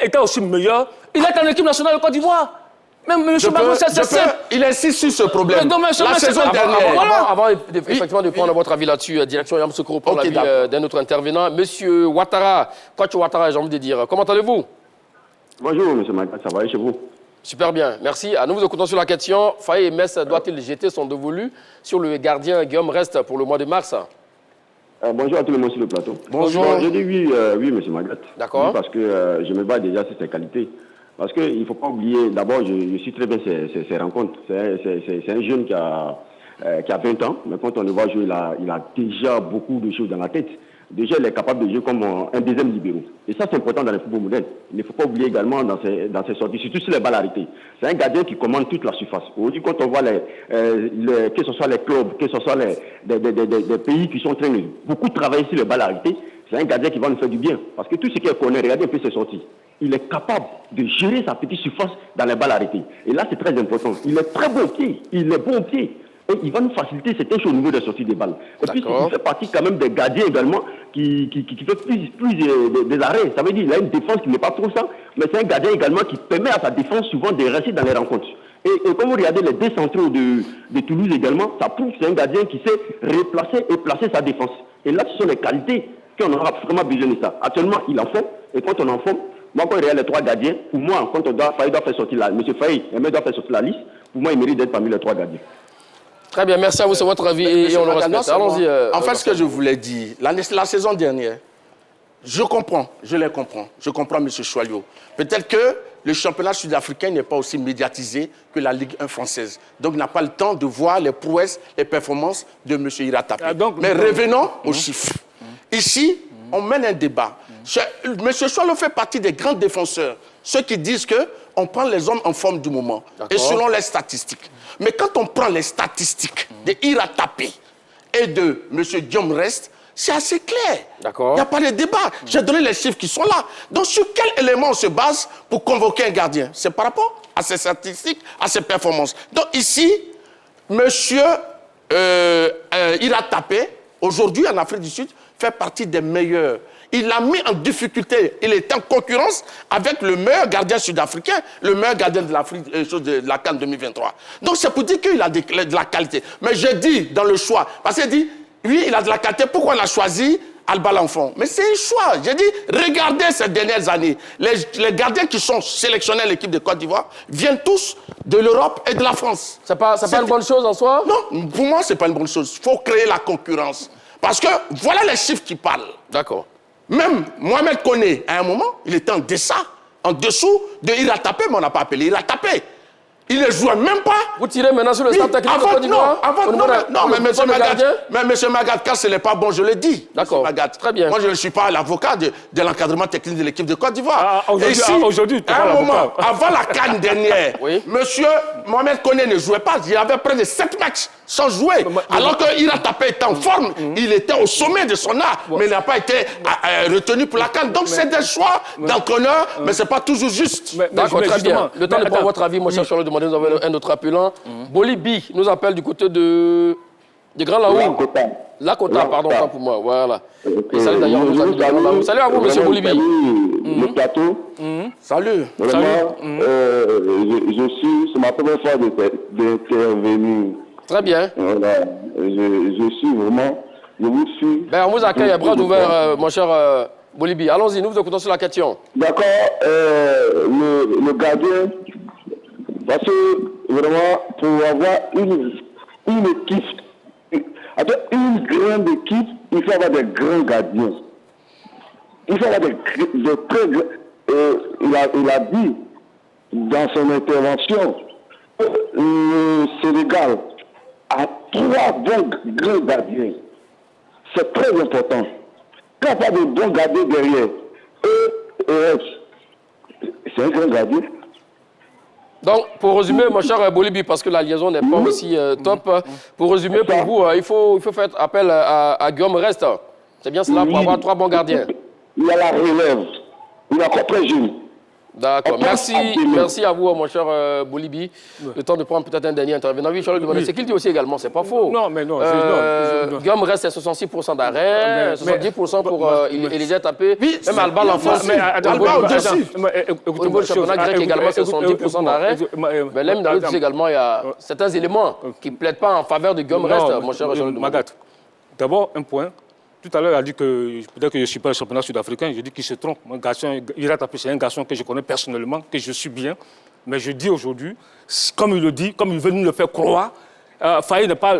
était aussi meilleur, il est en équipe nationale de Côte d'Ivoire. Même M. Mago, c'est simple. Il insiste sur ce problème. La saison dernière. Avant effectivement de prendre votre avis là-dessus, direction Yam Soukro, pour l'avis d'un autre intervenant. Monsieur Ouattara, coach Ouattara, j'ai envie de dire, comment allez-vous? Bonjour, M. Magat, ça va et chez vous? Super bien, merci. Nous vous écoutons sur la question. Faye Metz doit-il jeter son dévolu sur le gardien Guillaume Rest pour le mois de mars? Bonjour à tout le monde sur le plateau. Bonjour. Je dis oui, M. Magat. D'accord. Oui, parce que je me bats déjà sur ses qualités. Parce qu'il ne faut pas oublier, d'abord, je suis très bien ces rencontres. C'est un jeune qui a 20 ans, mais quand on le voit jouer, il a déjà beaucoup de choses dans la tête. Déjà, il est capable de jouer comme un deuxième libéro. Et ça, c'est important dans le football moderne. Il ne faut pas oublier également dans ses sorties, surtout sur les balles arrêtées. C'est un gardien qui commande toute la surface. Aujourd'hui, quand on voit que ce soit les clubs, que ce soit des pays qui sont en train de beaucoup travailler sur les balles arrêtées, c'est un gardien qui va nous faire du bien. Parce que tout ce qu'il connaît, regardez un peu ses sorties. Il est capable de gérer sa petite surface dans les balles arrêtées. Et là, c'est très important. Il est très bon au pied. Il est bon au pied. Et il va nous faciliter certaines choses au niveau des sorties des balles. Et puis, il fait partie quand même des gardiens également qui fait plus des arrêts. Ça veut dire qu'il a une défense qui n'est pas trop ça, mais c'est un gardien également qui permet à sa défense souvent de rester dans les rencontres. Et quand vous regardez les deux centraux de Toulouse également, ça prouve que c'est un gardien qui sait replacer et placer sa défense. Et là, ce sont les qualités qu'on aura vraiment besoin de ça. Actuellement, il en fait. Et quand on en forme, moi, quand je regarde les 3 gardiens, pour moi, quand Faye doit faire sortir la liste, M. Faye doit faire sortir la liste, pour moi, il mérite d'être parmi les 3 gardiens. Très bien, merci à vous, c'est votre avis et on le respecte. Allons-y. En fait, ce que je voulais dire, la saison dernière, je comprends, je les comprends. Je comprends M. Choyot. Peut-être que le championnat sud-africain n'est pas aussi médiatisé que la Ligue 1 française. Donc, il n'a pas le temps de voir les prouesses, les performances de M. Ira Tapé. Mais revenons aux chiffres. Ici, on mène un débat. M. Choyot fait partie des grands défenseurs. Ceux qui disent qu'on prend les hommes en forme du moment. Et selon les statistiques. Mais quand on prend les statistiques de Ira Tapé et de M. Guillaume Rest, c'est assez clair. Il n'y a pas de débat. J'ai donné les chiffres qui sont là. Donc, sur quel élément on se base pour convoquer un gardien? C'est par rapport à ses statistiques, à ses performances. Donc, ici, M. Ira Tapé, aujourd'hui en Afrique du Sud, fait partie des meilleurs. Il l'a mis en difficulté. Il est en concurrence avec le meilleur gardien sud-africain, le meilleur gardien de la CAN 2023. Donc, c'est pour dire qu'il a de la qualité. Mais j'ai dit dans le choix, parce qu'il dit, oui, il a de la qualité, pourquoi on a choisi Alba Lafont? Mais c'est un choix. J'ai dit, regardez ces dernières années. Les gardiens qui sont sélectionnés à l'équipe de Côte d'Ivoire viennent tous de l'Europe et de la France. C'est pas une bonne chose en soi? Non, pour moi, c'est pas une bonne chose. Il faut créer la concurrence. Parce que voilà les chiffres qui parlent. D'accord. Même Mohamed Koné, à un moment, il était en dessous de Ira Tapé, mais on n'a pas appelé Ira Tapé. Il ne jouait même pas. Vous tirez maintenant sur le staff technique de Côte d'Ivoire? Non, mais M. Magat, quand ce n'est pas bon, je le dis. D'accord, très bien. Moi, je ne suis pas l'avocat de l'encadrement technique de l'équipe de Côte d'Ivoire. Aujourd'hui, à un moment, avant la CAN dernière, M. Mohamed Koné ne jouait pas. Il avait près de 7 matchs sans jouer. Alors que Ira Tapé était en forme, il était au sommet de son art, mais il n'a pas été retenu pour la CAN. Donc c'est des choix d'entraîneur, mais ce n'est pas toujours juste. D'accord, très bien. Le temps de prendre votre avis, mon cher Charles Demandé, nous avons un autre appelant. Bolibi nous appelle du côté de Grand Laou. Lakota, pardon, pas pour moi, voilà. Et salut d'ailleurs nos amis de Grand Laou. Salut à vous, monsieur Bolibi. Le plateau. Salut. Vraiment, c'est ma première fois d'intervenir. Très bien. Voilà. Je suis vraiment, je vous suis. Ben, on vous accueille à bras ouverts, mon cher Bolibi. Allons-y, nous vous écoutons sur la question. D'accord, le gardien, parce que vraiment, pour avoir une équipe, une grande équipe, il faut avoir des grands gardiens. Il faut avoir des très grands. Il a dit dans son intervention que le Sénégal a 3 bons grands gardiens. C'est très important. Quand il n'y a pas de bons gardiens derrière, c'est un grand gardien. Donc, pour résumer, mon cher Bolibi, parce que la liaison n'est pas aussi top, pour résumer, pour vous, il faut faire appel à Guillaume Rest. C'est bien cela, pour avoir 3 bons gardiens. Il y a la relève. Il est encore très jeune. D'accord. Merci à vous, mon cher Bolibi. Le temps de prendre peut-être un dernier intervenant. Oui, Charles demandait, c'est qu'il dit aussi également, c'est pas faux. Non, mais non. Guillaume Rest, c'est 66% d'arrêt, 70% pour Elisée Tapé. Oui, même Alba l'enfant. Mais Alba au-dessus. Au niveau du championnat grec également, c'est 70% d'arrêt. Mais même dans l'autre également, il y a certains éléments qui ne plaident pas en faveur de Guillaume Rest, mon cher Charles demandait. Magat, d'abord, un point. Tout à l'heure, il a dit que peut-être que je ne suis pas le championnat sud-africain. Je dis qu'il se trompe. Mon garçon, Ira Tapé, c'est un garçon que je connais personnellement, que je suis bien. Mais je dis aujourd'hui, comme il le dit, comme il veut nous le faire croire, Faye n'est pas.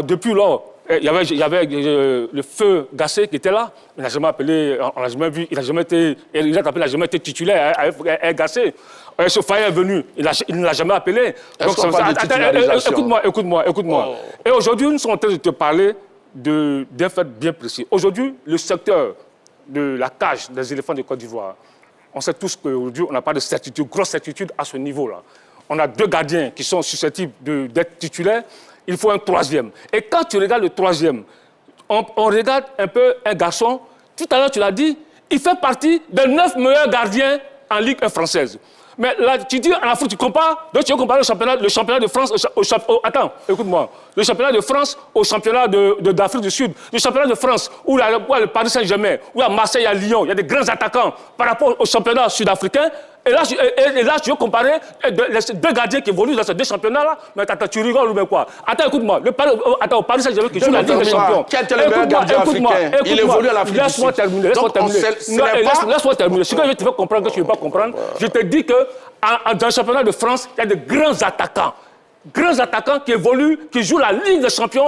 Depuis lors, il y avait le feu Gassé qui était là. Il n'a jamais appelé, on n'a jamais vu, il n'a jamais été. Ira Tapé n'a jamais été titulaire à Gassé. Ce Faye est venu, il ne l'a jamais appelé. Écoute-moi. Oh. Et aujourd'hui, nous sommes en train de te parler d'un fait bien précis. Aujourd'hui, le secteur de la cage des éléphants de Côte d'Ivoire, on sait tous qu'aujourd'hui, on n'a pas de certitude, grosse certitude à ce niveau-là. On a 2 gardiens qui sont susceptibles d'être titulaires, il faut un 3e. Et quand tu regardes le 3e, on regarde un peu un garçon, tout à l'heure tu l'as dit, il fait partie des 9 meilleurs gardiens en Ligue 1 française. Mais là, tu dis en Afrique, tu compares, donc tu compares le championnat de France attends, écoute-moi. Le championnat de France au championnat d'Afrique du Sud. Le championnat de France, où le Paris Saint-Germain, où à Marseille, il y a Lyon, il y a des grands attaquants par rapport au championnat sud-africain. Et là, je veux comparer les 2 gardiens qui évoluent dans ces 2 championnats-là. Mais attends, tu rigoles ou bien quoi? Attends, écoute-moi. Au Paris Saint-Germain qui joue la Ligue des Champions. Quel est le meilleur gardien africain? Il évolue à l'Afrique du Sud. Laisse-moi terminer. Laisse-moi terminer. Ce que tu veux comprendre, que tu ne veux pas comprendre, je te dis que dans le championnat de France, il y a de grands attaquants. Grands attaquants qui évoluent, qui jouent la Ligue des Champions,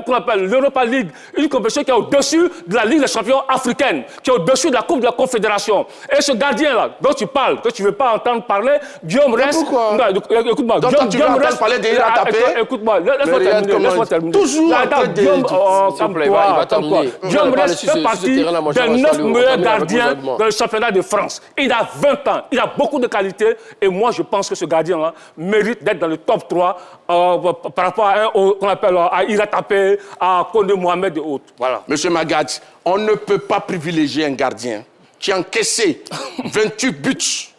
qu'on appelle l'Europa League, une compétition qui est au-dessus de la Ligue des Champions africaine, qui est au-dessus de la Coupe de la Confédération. Et ce gardien-là, dont tu parles, que tu ne veux pas entendre parler, Guillaume Rest... Pourquoi? Écoute-moi, Guillaume Rest... parler d'Ira Tapé. Écoute-moi, laisse-moi terminer. Toujours Guillaume Rest fait partie des 9 meilleurs gardiens dans le championnat de France. Il a 20 ans, il a beaucoup de qualités, et moi je pense que ce gardien-là mérite d'être dans le top 3 par rapport qu'on appelle à Ira Tapé, à Kondé Mohamed et autres. Voilà. Monsieur Magat, on ne peut pas privilégier un gardien qui a encaissé 28 buts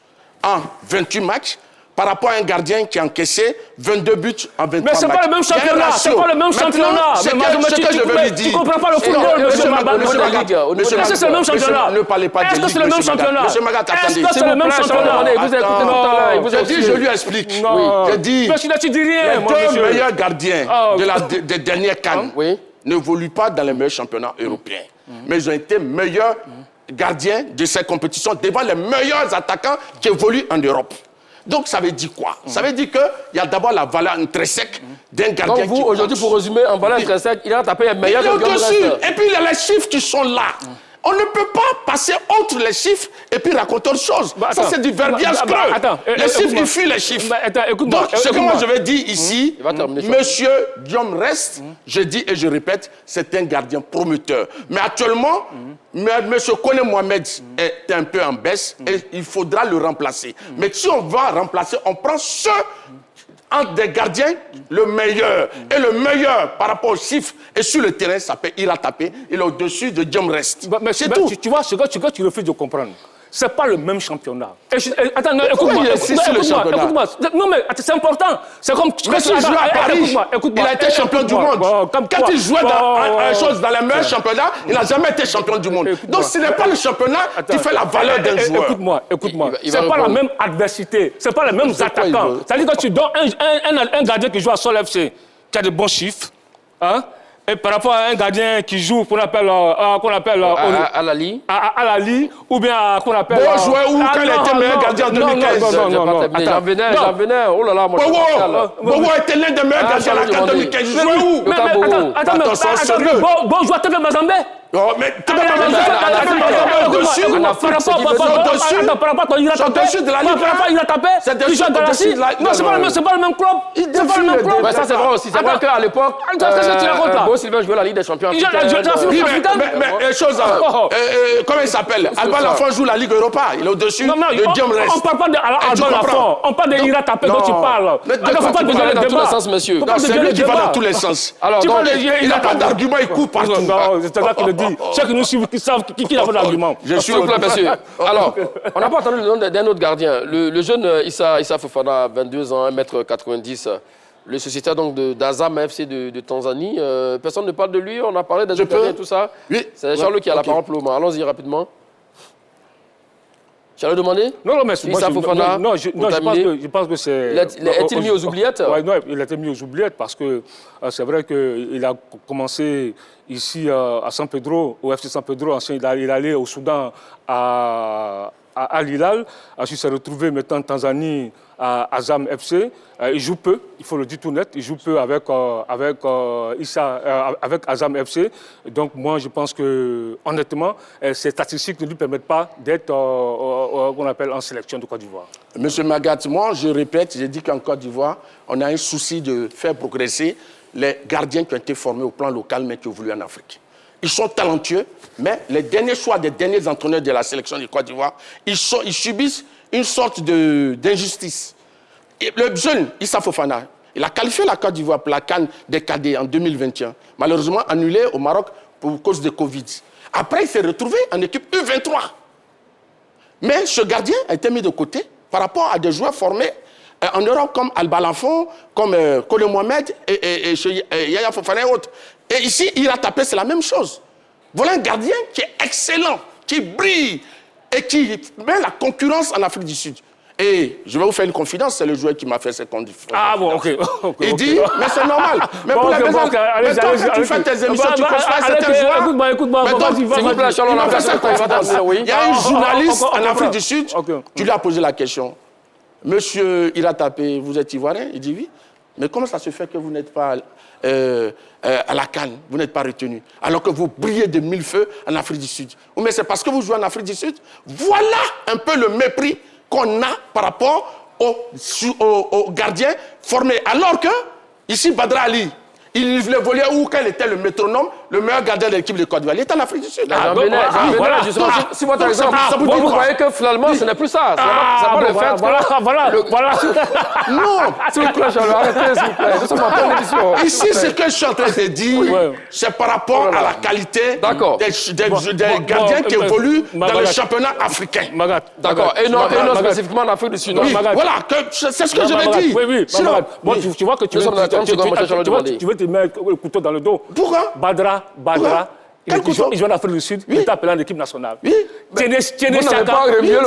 en 28 matchs par rapport à un gardien qui a encaissé 22 buts en 23 matchs. Mais c'est pas le même championnat, c'est pas le même championnat. C'est ce que je veux lui dire. Tu comprends pas le football, monsieur Magat. Est-ce que c'est le même championnat? Ne parlez pas de Est-ce que c'est le même championnat? Monsieur Magat, attendez. Est-ce que c'est le même championnat? Vous écoutez, je dis, je lui explique. Je dis, tu dis rien, les 2 meilleurs gardiens des dernières CAN n'évoluent pas dans les meilleurs championnats européens. Mais ils ont été meilleurs gardiens de ces compétitions devant les meilleurs attaquants qui évoluent en Europe. Donc, ça veut dire quoi? Ça veut dire qu'il y a d'abord la valeur intrinsèque d'un gardien. Donc, vous, aujourd'hui, pour résumer, en valeur intrinsèque, il a tapé un meilleur que Guillaume Rest. Et puis, il y a les chiffres qui sont là. On ne peut pas passer outre les chiffres et puis raconter autre chose. Ça, c'est du verbiage creux. Les chiffres, il fuit les chiffres. Donc, ce que moi, je vais dire ici, monsieur Guillaume Rest, je dis et je répète, c'est un gardien prometteur. Mais actuellement, monsieur Kondé Mohamed est un peu en baisse et il faudra le remplacer. Mais si on va remplacer, on prend ceux entre des gardiens, le meilleur. Et le meilleur par rapport aux chiffres et sur le terrain s'appelle Ira Tapé. Il est au-dessus de Guillaume Rest. C'est tout. Tu vois, ce que tu refuses de comprendre. Ce n'est pas le même championnat. Attends, écoute-moi. Écoute-moi. Non, mais c'est important. C'est comme... Monsieur joue à Paris. Il a été champion du monde. Quand il jouait dans les meilleurs championnats, il n'a jamais été champion du monde. Donc, ce n'est pas le championnat qui fait la valeur d'un joueur. Écoute-moi. Ce n'est pas la même adversité. Ce n'est pas les mêmes attaquants. C'est-à-dire que tu donnes un gardien qui joue à Sol FC, qui a de bons chiffres, hein? Et par rapport à un gardien qui joue, qu'on appelle à la Ligue, ou bien qu'on appelle... Bon joueur ou quand il était meilleur gardien en 2015. J'en venais, oh là là, moi Bogo était l'un des meilleurs gardiens en 2015. Il jouait où? Attends, bon joueur, Tebe Mazambé. Non, mais Tebe Mazambé, au-dessus de la Ligue. Il a tapé. Non, c'est pas le même club. C'est pas le même club. Ça, c'est vrai aussi. C'est vrai qu'à l'époque, Sylvain jouait la Ligue des Champions africains. Mais chose, comment il s'appelle? Alban Lafont joue la Ligue Europa. Il est au-dessus de Guillaume Rest. On ne parle pas d'Alban Lafont. On parle de Ira Tapé dont tu parles. Il ne faut pas désolé dans tous les sens, monsieur. C'est lui qui va dans tous les sens. Il n'a pas d'argument, il coupe partout. C'est ça qu'il le dit. Ceux qui nous suivent, qui savent qui a pas d'argument. Je suis au club, monsieur. Alors, on n'a pas entendu le nom d'un autre gardien. Le jeune Issa Fofana, 22 ans, 1m90, le sociétaire donc d'Azam FC de Tanzanie. Personne ne parle de lui, on a parlé des autres gardiens et tout ça. Oui. C'est Charles qui a la parole pour le moment. Allons-y rapidement. Charles demandé? Non, mais je pense que c'est... Est-il mis aux oubliettes? Oui, non, il a été mis aux oubliettes parce que c'est vrai qu'il a commencé ici à San Pedro, au FC San Pedro. Ensuite, il est allé au Soudan à Al-Hilal. Ensuite, il s'est retrouvé maintenant en Tanzanie à Azam FC. Il joue peu, il faut le dire tout net, il joue peu avec Azam FC. Donc moi, je pense que, honnêtement, ces statistiques ne lui permettent pas d'être, qu'on appelle, en sélection de Côte d'Ivoire. Monsieur Magat, moi, je répète, j'ai dit qu'en Côte d'Ivoire, on a un souci de faire progresser les gardiens qui ont été formés au plan local, mais qui ont voulu en Afrique. Ils sont talentueux, mais les derniers choix des derniers entraîneurs de la sélection de Côte d'Ivoire, ils subissent une sorte d'injustice. Le jeune Issa Fofana, il a qualifié la Côte d'Ivoire pour la CAN des cadets en 2021, malheureusement annulé au Maroc pour cause de Covid. Après, il s'est retrouvé en équipe U23. Mais ce gardien a été mis de côté par rapport à des joueurs formés en Europe comme Alban Lafont, comme Kole Mohamed et Yaya Fofana et autres. Et ici, il a tapé, c'est la même chose. Voilà un gardien qui est excellent, qui brille et qui met la concurrence en Afrique du Sud. Et je vais vous faire une confidence, c'est le joueur qui m'a fait cette condition. Ah bon, ok. Il dit, mais c'est normal. Mais pour la maison, mais toi, quand tu fais tes émissions, tu conçois certains joueurs. Écoute-moi, s'il vous plaît, Charles, on a fait cette confidence. Il y a un journaliste en Afrique du Sud, tu lui as posé la question. Monsieur Ira Tapé, vous êtes ivoirien? Il dit oui. Mais comment ça se fait que vous n'êtes pas à la CAN, vous n'êtes pas retenu, alors que vous brillez de mille feux en Afrique du Sud? Ou mais c'est parce que vous jouez en Afrique du Sud? Voilà un peu le mépris qu'on a par rapport aux gardiens formés. Alors que, ici, Badra Ali, il voulait où quand il était le métronome, le meilleur gardien de l'équipe de Côte d'Ivoire. Il était en Afrique du Sud. Voilà, justement, si votre exemple, vous croyez que finalement, ce n'est plus ça. C'est pas le fait que... Voilà. Non. S'il vous plaît, Charles, arrêtez, s'il vous plaît. Nous sommes en pleine émission. Ici, ce que je suis en train de dire, c'est par rapport à la qualité des gardiens qui évoluent dans le championnat africain. D'accord. Et non spécifiquement en Afrique du Sud. Voilà, c'est ce que je veux dire. Oui. Tu vois que tu veux te mettre le couteau dans le dos. Pourquoi? Badra, il joue en Afrique du Sud, il est appelé en équipe nationale. Oui. Tiene Chaka. Il a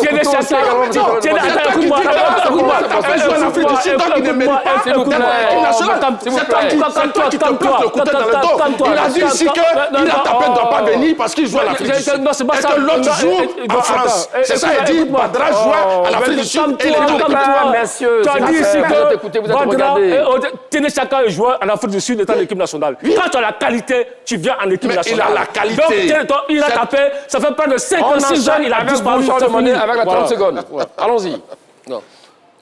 dit ici qu'il a tapé ne doit pas venir parce qu'il joue en Afrique du Sud. Et que l'autre joue en France. C'est ça, il dit Badra joue en Afrique du Sud et il est tu as dit ici que Badra, Tiene Chaka est joueur en Afrique du Sud étant en équipe nationale. Quand tu as la qualité, tu viens en équipe nationale. Il a la qualité. Donc, il a tapé, ça fait près de 56 ans, il a disparu. Avec la 30 secondes. Allons-y.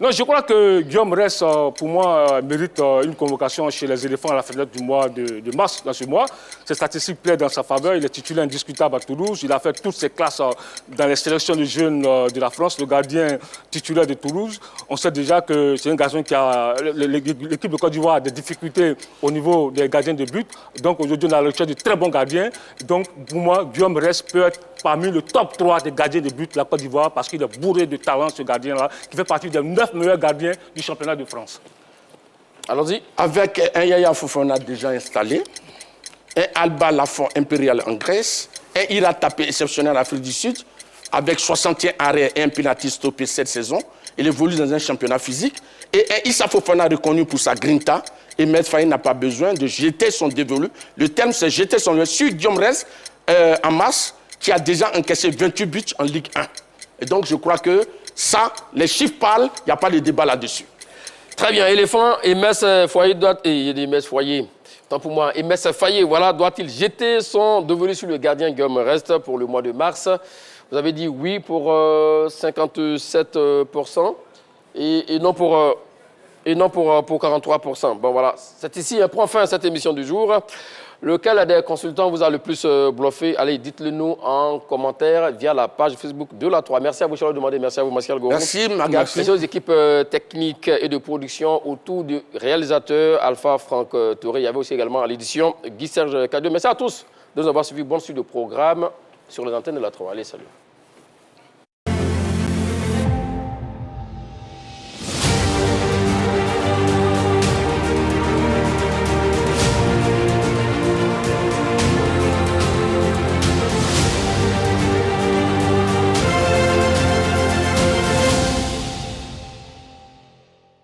Non, je crois que Guillaume Rest, pour moi, mérite une convocation chez les éléphants à la fenêtre du mois de mars, dans ce mois. Ses statistiques plaident dans sa faveur. Il est titulaire indiscutable à Toulouse. Il a fait toutes ses classes dans les sélections de jeunes de la France, le gardien titulaire de Toulouse. On sait déjà que c'est un gardien qui a... L'équipe de Côte d'Ivoire a des difficultés au niveau des gardiens de but. Donc aujourd'hui, on a la recherche de très bons gardiens. Donc pour moi, Guillaume Rest peut être parmi le top 3 des gardiens de but de la Côte d'Ivoire parce qu'il est bourré de talent, ce gardien-là, qui fait partie des 9 meilleurs gardiens du championnat de France. Allons-y. Avec un Yaya Fofana déjà installé, un Alba Lafont impérial en Grèce, un Ira Tapé exceptionnel en Afrique du Sud, avec 61 arrêts et un penalty stoppé cette saison. Il évolue dans un championnat physique. Et un Issa Fofana reconnu pour sa grinta. Et Maître Faye n'a pas besoin de jeter son dévolu. Le terme, c'est jeter son dévolu sur Guillaume Rest en mars, qui a déjà encaissé 28 buts en Ligue 1. Et donc, je crois que ça, les chiffres parlent, il n'y a pas de débat là-dessus. Très bien, éléphant, Emes Foyer doit... Il y a des Emes Foyer. Tant pour moi, Emes Faye, voilà, doit-il jeter son dévolu sur le gardien Guillaume Rest pour le mois de mars? Vous avez dit oui pour 57% et non pour 43%. Bon, voilà, c'est ici, prend fin à cette émission du jour. Lequel des consultants vous a le plus bluffé? Allez, dites-le nous en commentaire via la page Facebook de la 3. Merci à vous, Charles Demandé. Merci à vous, Martial Goro. Merci, Magali. Merci aux équipes techniques et de production autour du réalisateur Alpha Franck Touré. Il y avait aussi également à l'édition Guy-Serge Cadeau. Merci à tous de nous avoir suivi. Bonne suite de programme sur les antennes de la 3. Allez, salut.